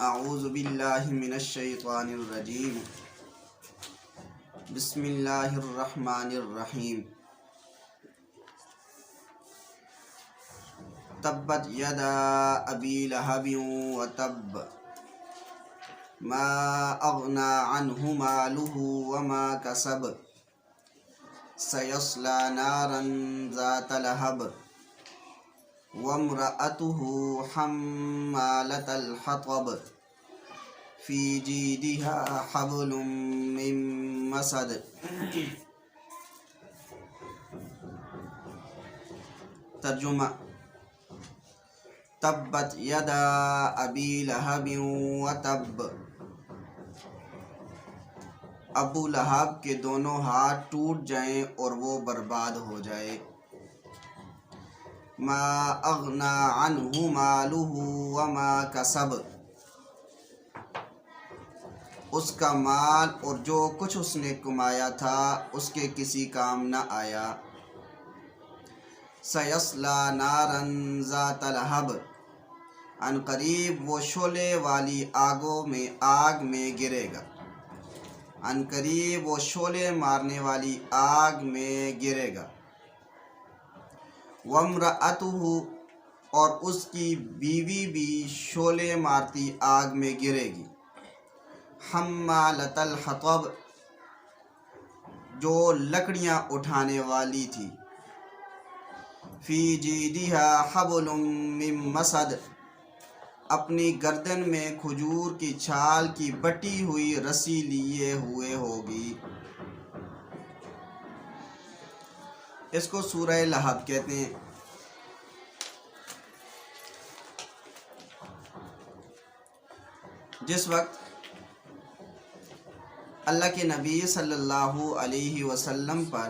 اعوذ باللہ من الشیطان الرجیم بسم اللہ الرحمن الرحیم تبت یدا ابی لہب وتب ما اغنی عنہ مالہ وما کسب سیصلی نارا ذات لہب وامرأته حمالة الحطب فی جیدها حبل من مسد۔ ترجمہ: تبت یدا ابی لہب وتب، ابو لہب کے دونوں ہاتھ ٹوٹ جائیں اور وہ برباد ہو جائے۔ ما اغنی عنہ مالہ وما کسب، اس کا مال اور جو کچھ اس نے کمایا تھا اس کے کسی کام نہ آیا۔ سیصلی نارا ذات لہب، ان قریب وہ شعلے والی آگ میں گرے گا، ان قریب وہ شعلے مارنے والی آگ میں گرے گا۔ وامرأتہ، اور اس کی بیوی بھی شعلے مارتی آگ میں گرے گی۔ حمالۃ الحطب، جو لکڑیاں اٹھانے والی تھی۔ فی جیدہا حبل من مسد، اپنی گردن میں کھجور کی چھال کی بٹی ہوئی رسی لیے ہوئے ہوگی۔ اس کو سورہ لہب کہتے ہیں۔ جس وقت اللہ کے نبی صلی اللہ علیہ وسلم پر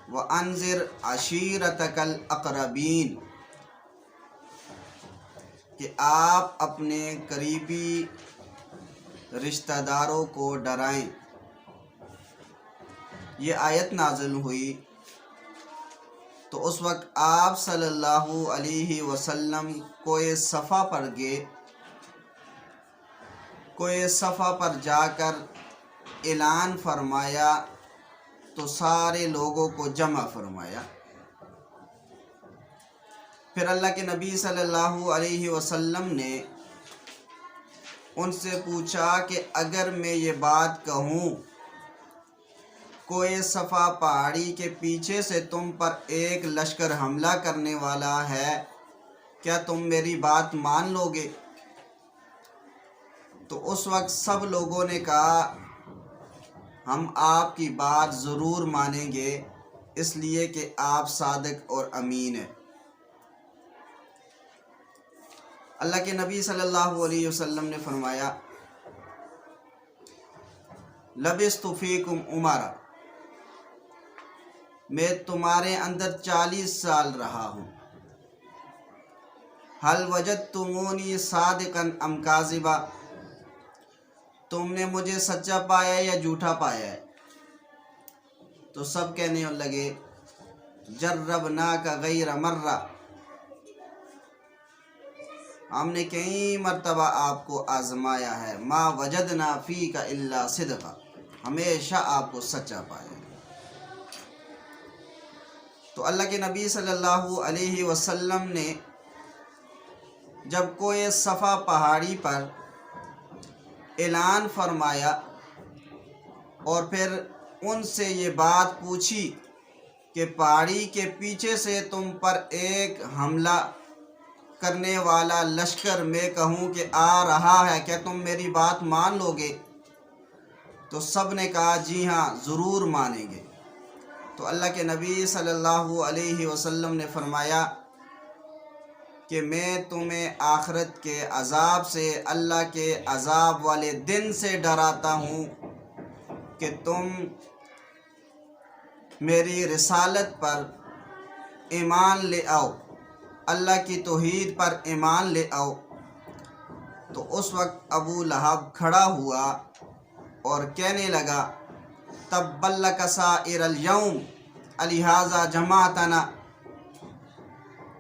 وَأَنذِرْ عَشِيرَتَكَ الْأَقْرَبِينَ، کہ آپ اپنے قریبی رشتہ داروں کو ڈرائیں، یہ آیت نازل ہوئی تو اس وقت آپ صلی اللہ علیہ وسلم کوہ صفا پر گئے۔ کوہ صفا پر جا کر اعلان فرمایا تو سارے لوگوں کو جمع فرمایا۔ پھر اللہ کے نبی صلی اللہ علیہ وسلم نے ان سے پوچھا کہ اگر میں یہ بات کہوں، کوہ صفا پہاڑی کے پیچھے سے تم پر ایک لشکر حملہ کرنے والا ہے، کیا تم میری بات مان لو گے؟ تو اس وقت سب لوگوں نے کہا ہم آپ کی بات ضرور مانیں گے، اس لیے کہ آپ صادق اور امین ہیں۔ اللہ کے نبی صلی اللہ علیہ وسلم نے فرمایا لبثت فیکم عمرا، میں تمہارے اندر 40 سال رہا ہوں۔ هل وجدتمونی صادقا ام کاذبا، تم نے مجھے سچا پایا یا جھوٹا پایا ہے؟ تو سب کہنے لگے جربناک غیر مرہ، ہم نے کئی مرتبہ آپ کو آزمایا ہے، ما وجدنا فیک الا صدقا، ہمیشہ آپ کو سچا پایا ہے۔ تو اللہ کے نبی صلی اللہ علیہ وسلم نے جب کوہ صفا پہاڑی پر اعلان فرمایا اور پھر ان سے یہ بات پوچھی کہ پہاڑی کے پیچھے سے تم پر ایک حملہ کرنے والا لشکر میں کہوں کہ آ رہا ہے، کیا تم میری بات مان لو گے؟ تو سب نے کہا جی ہاں ضرور مانیں گے۔ تو اللہ کے نبی صلی اللہ علیہ وسلم نے فرمایا کہ میں تمہیں آخرت کے عذاب سے، اللہ کے عذاب والے دن سے ڈراتا ہوں کہ تم میری رسالت پر ایمان لے آؤ، اللہ کی توحید پر ایمان لے آؤ۔ تو اس وقت ابو لہب کھڑا ہوا اور کہنے لگا تبا لک سائر الیوم لہذا جمعتنا،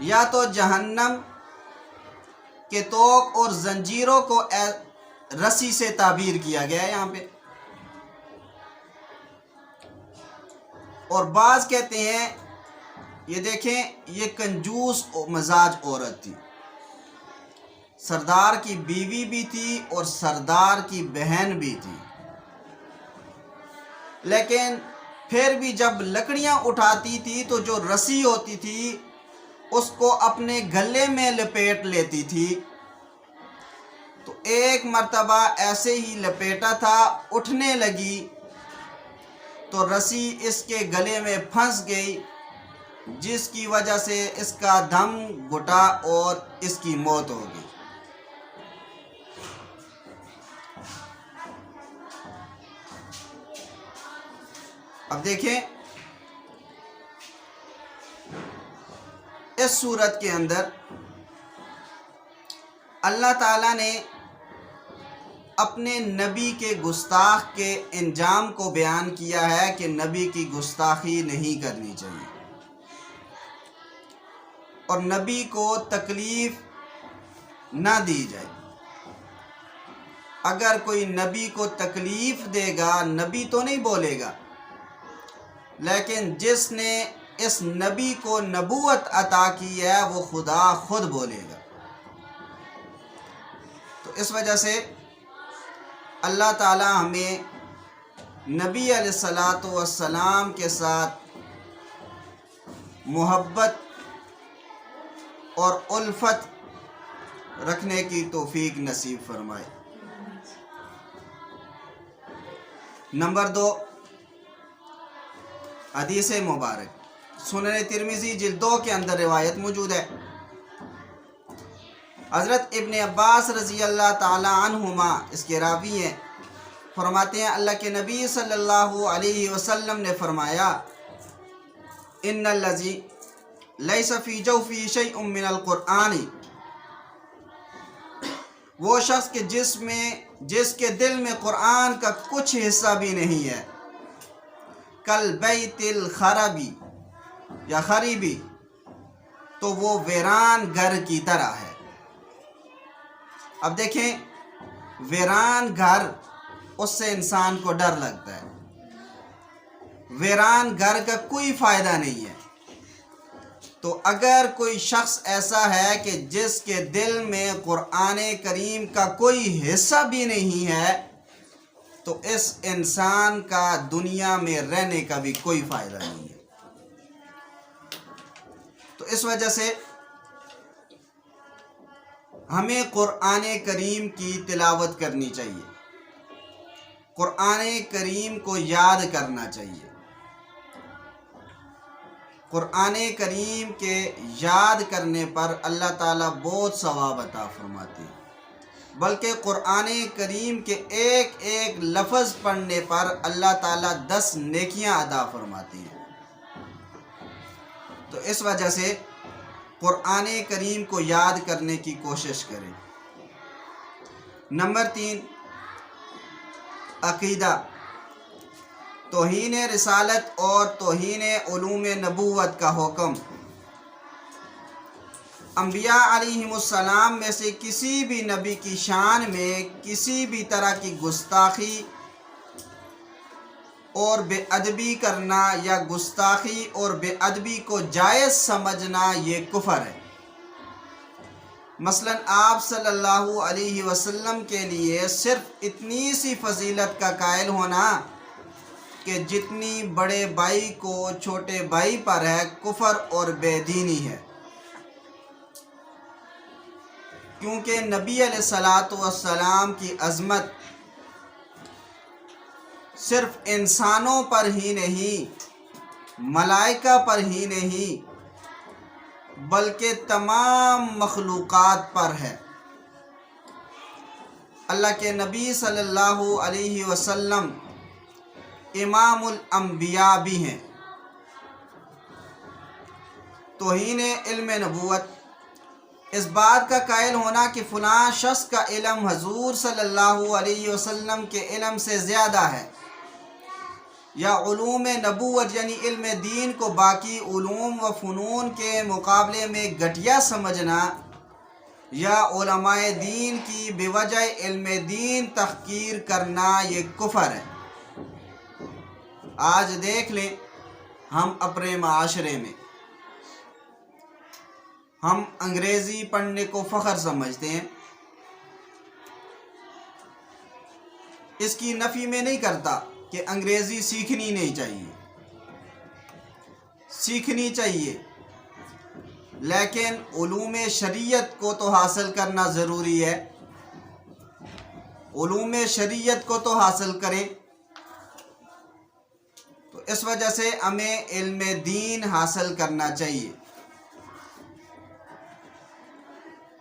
یا تو جہنم کے توق اور زنجیروں کو رسی سے تعبیر کیا گیا ہے یہاں پہ، اور بعض کہتے ہیں یہ دیکھیں یہ کنجوس مزاج عورت تھی، سردار کی بیوی بھی تھی اور سردار کی بہن بھی تھی، لیکن پھر بھی جب لکڑیاں اٹھاتی تھی تو جو رسی ہوتی تھی اس کو اپنے گلے میں لپیٹ لیتی تھی۔ تو ایک مرتبہ ایسے ہی لپیٹا تھا، اٹھنے لگی تو رسی اس کے گلے میں پھنس گئی، جس کی وجہ سے اس کا دم گھٹا اور اس کی موت ہو گئی۔ اب دیکھیں اس صورت کے اندر اللہ تعالیٰ نے اپنے نبی کے گستاخ کے انجام کو بیان کیا ہے کہ نبی کی گستاخی نہیں کرنی چاہیے، اور نبی کو تکلیف نہ دی جائے۔ اگر کوئی نبی کو تکلیف دے گا، نبی تو نہیں بولے گا، لیکن جس نے اس نبی کو نبوت عطا کی ہے وہ خدا خود بولے گا۔ تو اس وجہ سے اللہ تعالی ہمیں نبی علیہ السلام کے ساتھ محبت اور الفت رکھنے کی توفیق نصیب فرمائے۔ نمبر 2، حدیث مبارک سنن ترمذی جلد 2 کے اندر روایت موجود ہے۔ حضرت ابن عباس رضی اللہ تعالی عنہما اس کے راوی ہیں، فرماتے ہیں اللہ کے نبی صلی اللہ علیہ وسلم نے فرمایا ان الذی لیس فی جوفی شیء من القرآن، وہ شخص کہ جس کے دل میں قرآن کا کچھ حصہ بھی نہیں ہے، کل بیت الخربی یا خریبی، تو وہ ویران گھر کی طرح ہے۔ اب دیکھیں ویران گھر، اس سے انسان کو ڈر لگتا ہے، ویران گھر کا کوئی فائدہ نہیں ہے۔ تو اگر کوئی شخص ایسا ہے کہ جس کے دل میں قرآن کریم کا کوئی حصہ بھی نہیں ہے، تو اس انسان کا دنیا میں رہنے کا بھی کوئی فائدہ نہیں ہے۔ تو اس وجہ سے ہمیں قرآن کریم کی تلاوت کرنی چاہیے، قرآن کریم کو یاد کرنا چاہیے۔ قرآن کریم کے یاد کرنے پر اللہ تعالیٰ بہت ثواب عطا فرماتے ہیں، بلکہ قرآن کریم کے ایک ایک لفظ پڑھنے پر اللہ تعالیٰ 10 نیکیاں عطا فرماتے ہیں۔ تو اس وجہ سے قرآن کریم کو یاد کرنے کی کوشش کریں۔ نمبر 3، عقیدہ، توہین رسالت اور توہین علوم نبوت کا حکم۔ انبیاء علیہم السلام میں سے کسی بھی نبی کی شان میں کسی بھی طرح کی گستاخی اور بے ادبی کرنا یا گستاخی اور بے ادبی کو جائز سمجھنا یہ کفر ہے۔ مثلا آپ صلی اللہ علیہ وسلم کے لیے صرف اتنی سی فضیلت کا قائل ہونا کہ جتنی بڑے بھائی کو چھوٹے بھائی پر ہے، کفر اور بے دینی ہے، کیونکہ نبی علیہ السلام کی عظمت صرف انسانوں پر ہی نہیں، ملائکہ پر ہی نہیں، بلکہ تمام مخلوقات پر ہے۔ اللہ کے نبی صلی اللہ علیہ وسلم امام الانبیاء بھی ہیں۔ توہین علم نبوت، اس بات کا قائل ہونا کہ فلاں شخص کا علم حضور صلی اللہ علیہ وسلم کے علم سے زیادہ ہے، یا علوم نبوت یعنی علم دین کو باقی علوم و فنون کے مقابلے میں گھٹیا سمجھنا، یا علماء دین کی بوجہ علم دین تحقیر کرنا، یہ کفر ہے۔ آج دیکھ لیں، ہم اپنے معاشرے میں ہم انگریزی پڑھنے کو فخر سمجھتے ہیں۔ اس کی نفی میں نہیں کرتا کہ انگریزی سیکھنی نہیں چاہیے، سیکھنی چاہیے، لیکن علوم شریعت کو تو حاصل کرنا ضروری ہے۔ علوم شریعت کو تو حاصل کریں۔ تو اس وجہ سے ہمیں علم دین حاصل کرنا چاہیے۔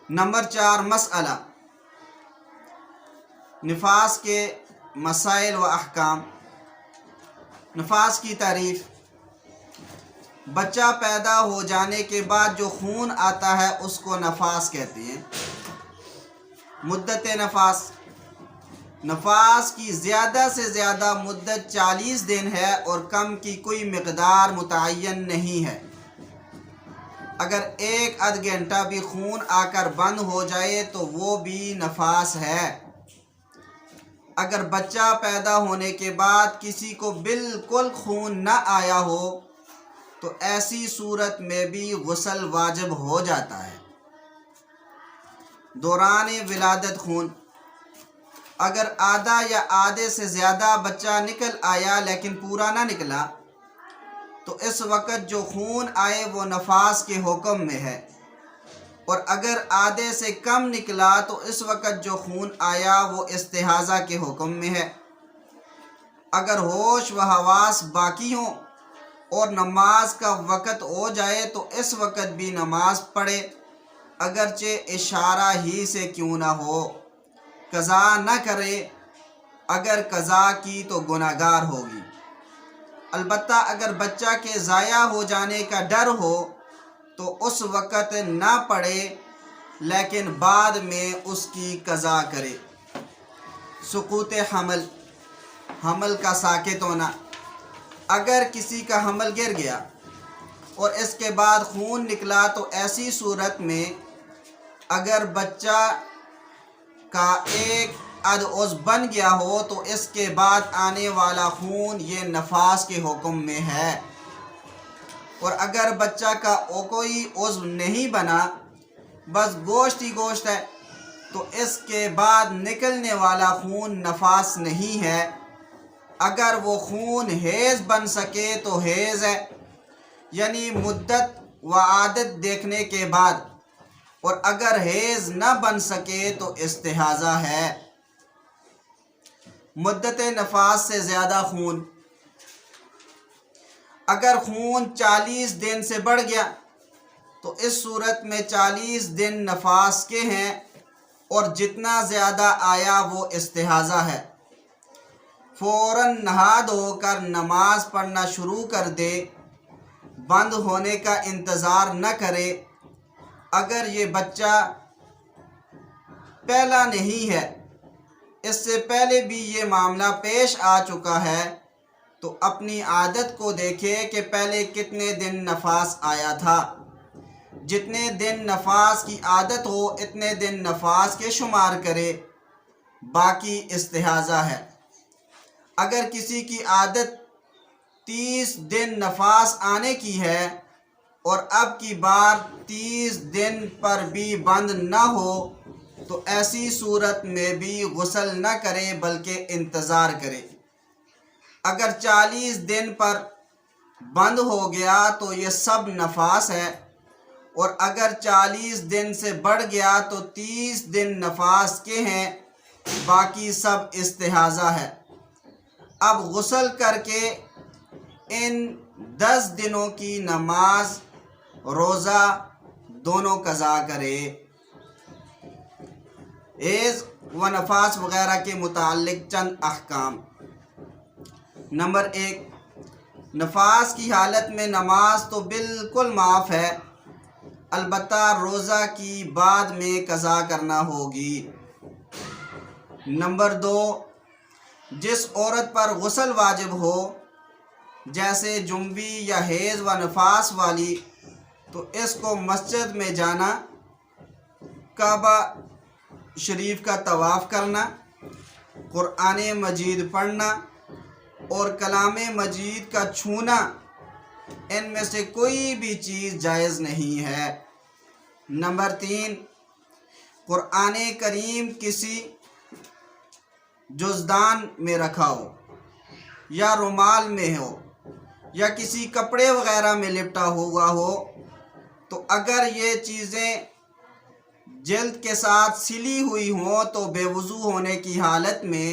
نمبر 4 مسئلہ نفاس کے مسائل و احکام۔ نفاس کی تعریف: بچہ پیدا ہو جانے کے بعد جو خون آتا ہے اس کو نفاس کہتے ہیں۔ مدت نفاس: نفاس کی زیادہ سے زیادہ مدت 40 دن ہے اور کم کی کوئی مقدار متعین نہیں ہے۔ اگر ایک آدھ گھنٹہ بھی خون آ کر بند ہو جائے تو وہ بھی نفاس ہے۔ اگر بچہ پیدا ہونے کے بعد کسی کو بالکل خون نہ آیا ہو تو ایسی صورت میں بھی غسل واجب ہو جاتا ہے۔ دوران ولادت خون: اگر آدھا یا آدھے سے زیادہ بچہ نکل آیا لیکن پورا نہ نکلا تو اس وقت جو خون آئے وہ نفاس کے حکم میں ہے، اور اگر آدھے سے کم نکلا تو اس وقت جو خون آیا وہ استحاضہ کے حکم میں ہے۔ اگر ہوش و حواس باقی ہوں اور نماز کا وقت ہو جائے تو اس وقت بھی نماز پڑھے، اگرچہ اشارہ ہی سے کیوں نہ ہو۔ قضا نہ کرے، اگر قضا کی تو گناہگار ہوگی۔ البتہ اگر بچہ کے ضائع ہو جانے کا ڈر ہو تو اس وقت نہ پڑھے لیکن بعد میں اس کی قضا کرے۔ سقوط حمل: حمل کا ساقط ہونا۔ اگر کسی کا حمل گر گیا اور اس کے بعد خون نکلا تو ایسی صورت میں اگر بچہ کا ایک عضو بن گیا ہو تو اس کے بعد آنے والا خون یہ نفاس کے حکم میں ہے، اور اگر بچہ کا کوئی عضو نہیں بنا، بس گوشت ہی گوشت ہے، تو اس کے بعد نکلنے والا خون نفاس نہیں ہے۔ اگر وہ خون حیض بن سکے تو حیض ہے، یعنی مدت و عادت دیکھنے کے بعد، اور اگر حیض نہ بن سکے تو استحاضہ ہے۔ مدت نفاس سے زیادہ خون: اگر خون 40 دن سے بڑھ گیا تو اس صورت میں 40 دن نفاس کے ہیں اور جتنا زیادہ آیا وہ استحاضہ ہے۔ فوراً نہا دھو کر نماز پڑھنا شروع کر دے، بند ہونے کا انتظار نہ کرے۔ اگر یہ بچہ پہلا نہیں ہے، اس سے پہلے بھی یہ معاملہ پیش آ چکا ہے، تو اپنی عادت کو دیکھے کہ پہلے کتنے دن نفاس آیا تھا۔ جتنے دن نفاس کی عادت ہو اتنے دن نفاس کے شمار کرے، باقی استحاضہ ہے۔ اگر کسی کی عادت 30 دن نفاس آنے کی ہے اور اب کی بار 30 دن پر بھی بند نہ ہو تو ایسی صورت میں بھی غسل نہ کرے بلکہ انتظار کرے۔ اگر 40 دن پر بند ہو گیا تو یہ سب نفاس ہے، اور اگر 40 دن سے بڑھ گیا تو 30 دن نفاس کے ہیں، باقی سب استحاضہ ہے۔ اب غسل کر کے ان 10 دنوں کی نماز روزہ دونوں قضا کرے۔ حیض و نفاس وغیرہ کے متعلق چند احکام۔ نمبر 1، نفاس کی حالت میں نماز تو بالکل معاف ہے، البتہ روزہ کی بعد میں قضا کرنا ہوگی۔ نمبر 2، جس عورت پر غسل واجب ہو جیسے جنبی یا حیض و نفاس والی، تو اس کو مسجد میں جانا، کعبہ شریف کا طواف کرنا، قرآن مجید پڑھنا اور کلام مجید کا چھونا، ان میں سے کوئی بھی چیز جائز نہیں ہے۔ نمبر 3، قرآن کریم کسی جزدان میں رکھا ہو یا رومال میں ہو یا کسی کپڑے وغیرہ میں لپٹا ہوا ہو، تو اگر یہ چیزیں جلد کے ساتھ سلی ہوئی ہوں تو بے وضو ہونے کی حالت میں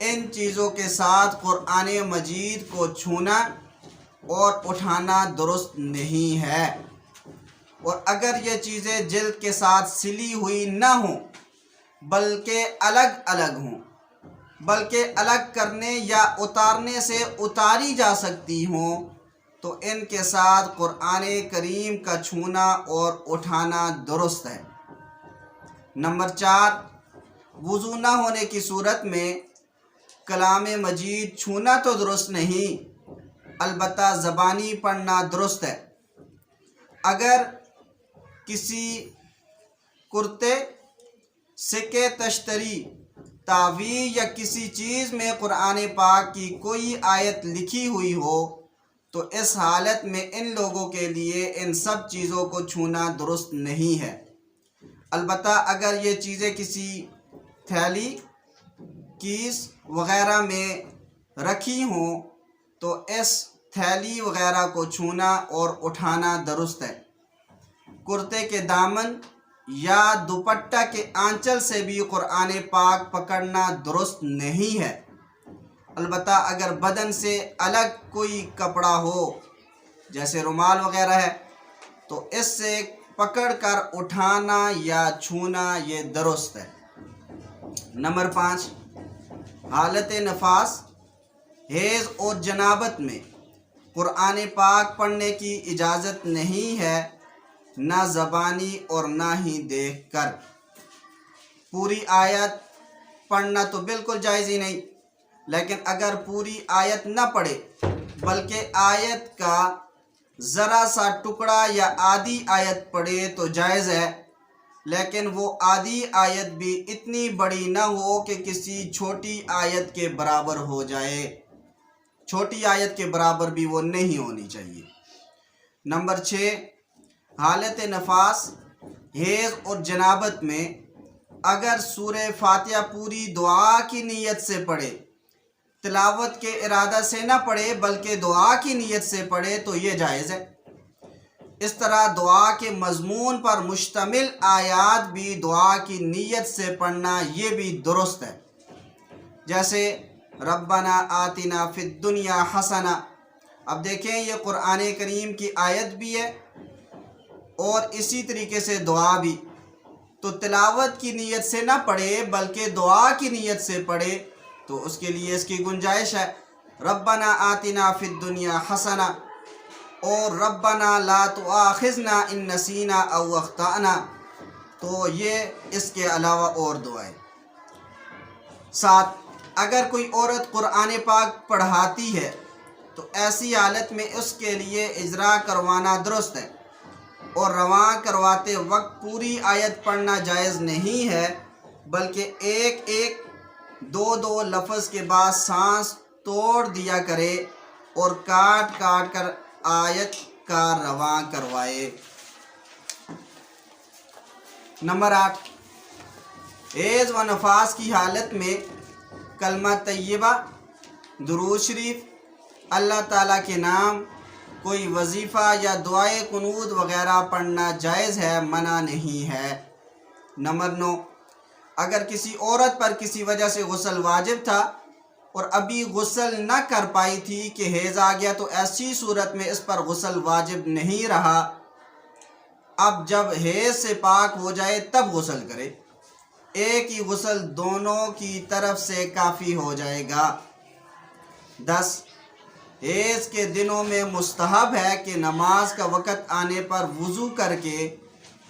ان چیزوں کے ساتھ قرآن مجید کو چھونا اور اٹھانا درست نہیں ہے۔ اور اگر یہ چیزیں جلد کے ساتھ سلی ہوئی نہ ہوں بلکہ الگ کرنے یا اتارنے سے اتاری جا سکتی ہوں، تو ان کے ساتھ قرآن کریم کا چھونا اور اٹھانا درست ہے۔ نمبر 4، وضو نہ ہونے کی صورت میں کلام مجید چھونا تو درست نہیں، البتہ زبانی پڑھنا درست ہے۔ اگر کسی کرتے، سکے تشتری، تعویذ یا کسی چیز میں قرآن پاک کی کوئی آیت لکھی ہوئی ہو تو اس حالت میں ان لوگوں کے لیے ان سب چیزوں کو چھونا درست نہیں ہے۔ البتہ اگر یہ چیزیں کسی تھیلی، کیس وغیرہ میں رکھی ہوں تو اس تھیلی وغیرہ کو چھونا اور اٹھانا درست ہے۔ کرتے کے دامن یا دوپٹہ کے آنچل سے بھی قرآن پاک پکڑنا درست نہیں ہے۔ البتہ اگر بدن سے الگ کوئی کپڑا ہو جیسے رومال وغیرہ ہے تو اس سے پکڑ کر اٹھانا یا چھونا یہ درست ہے۔ نمبر 5، حالت نفاس، حیض اور جنابت میں قرآن پاک پڑھنے کی اجازت نہیں ہے، نہ زبانی اور نہ ہی دیکھ کر۔ پوری آیت پڑھنا تو بالکل جائز ہی نہیں، لیکن اگر پوری آیت نہ پڑھے بلکہ آیت کا ذرا سا ٹکڑا یا آدھی آیت پڑھے تو جائز ہے، لیکن وہ آدھی آیت بھی اتنی بڑی نہ ہو کہ کسی چھوٹی آیت کے برابر ہو جائے، چھوٹی آیت کے برابر بھی وہ نہیں ہونی چاہیے۔ نمبر 6، حالت نفاس، حیض اور جنابت میں اگر سورہ فاتحہ پوری دعا کی نیت سے پڑھے، تلاوت کے ارادہ سے نہ پڑھے بلکہ دعا کی نیت سے پڑھے تو یہ جائز ہے۔ اس طرح دعا کے مضمون پر مشتمل آیات بھی دعا کی نیت سے پڑھنا یہ بھی درست ہے، جیسے ربنا آتنا فی الدنیا حسنہ۔ اب دیکھیں یہ قرآن کریم کی آیت بھی ہے اور اسی طریقے سے دعا بھی، تو تلاوت کی نیت سے نہ پڑھے بلکہ دعا کی نیت سے پڑھے تو اس کے لیے اس کی گنجائش ہے۔ ربنا آتنا فی الدنیا حسنہ اور ربنا لا تؤاخذنا ان نسینا او اخطأنا، تو یہ اس کے علاوہ اور دعائیں۔ 7، اگر کوئی عورت قرآن پاک پڑھاتی ہے تو ایسی حالت میں اس کے لیے اجرا کروانا درست ہے، اور رواں کرواتے وقت پوری آیت پڑھنا جائز نہیں ہے، بلکہ ایک ایک دو لفظ کے بعد سانس توڑ دیا کرے اور کاٹ کاٹ کر آیت کا رواں کروائے۔ نمبر 8، حیض و نفاس کی حالت میں کلمہ طیبہ، درود شریف، اللہ تعالیٰ کے نام، کوئی وظیفہ یا دعائے قنوت وغیرہ پڑھنا جائز ہے، منع نہیں ہے۔ نمبر 9، اگر کسی عورت پر کسی وجہ سے غسل واجب تھا اور ابھی غسل نہ کر پائی تھی کہ حیض آ گیا تو ایسی صورت میں اس پر غسل واجب نہیں رہا، اب جب حیض سے پاک ہو جائے تب غسل کرے، ایک ہی غسل دونوں کی طرف سے کافی ہو جائے گا۔ 10، حیض کے دنوں میں مستحب ہے کہ نماز کا وقت آنے پر وضو کر کے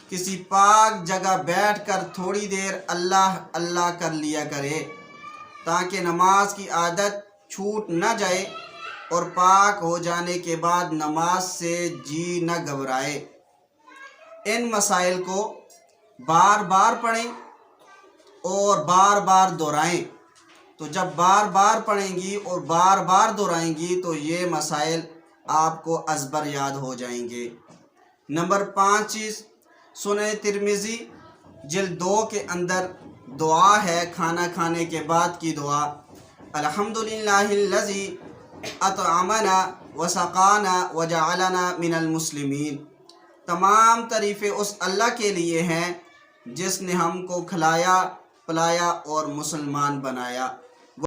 کسی پاک جگہ بیٹھ کر تھوڑی دیر اللہ اللہ کر لیا کرے، تاکہ نماز کی عادت چھوٹ نہ جائے اور پاک ہو جانے کے بعد نماز سے جی نہ گھبرائے۔ ان مسائل کو بار بار پڑھیں اور بار بار دہرائیں۔ تو جب بار بار پڑھیں گی اور بار بار دہرائیں گی تو یہ مسائل آپ کو ازبر یاد ہو جائیں گے۔ نمبر 5 چیز، سنن ترمذی جلد 2 کے اندر دعا ہے کھانا کھانے کے بعد کی دعا، الحمدللہ الذی اطعمنا وسقانا وجعلنا من المسلمین۔ تمام تعریفیں اس اللہ کے لیے ہیں جس نے ہم کو کھلایا پلایا اور مسلمان بنایا۔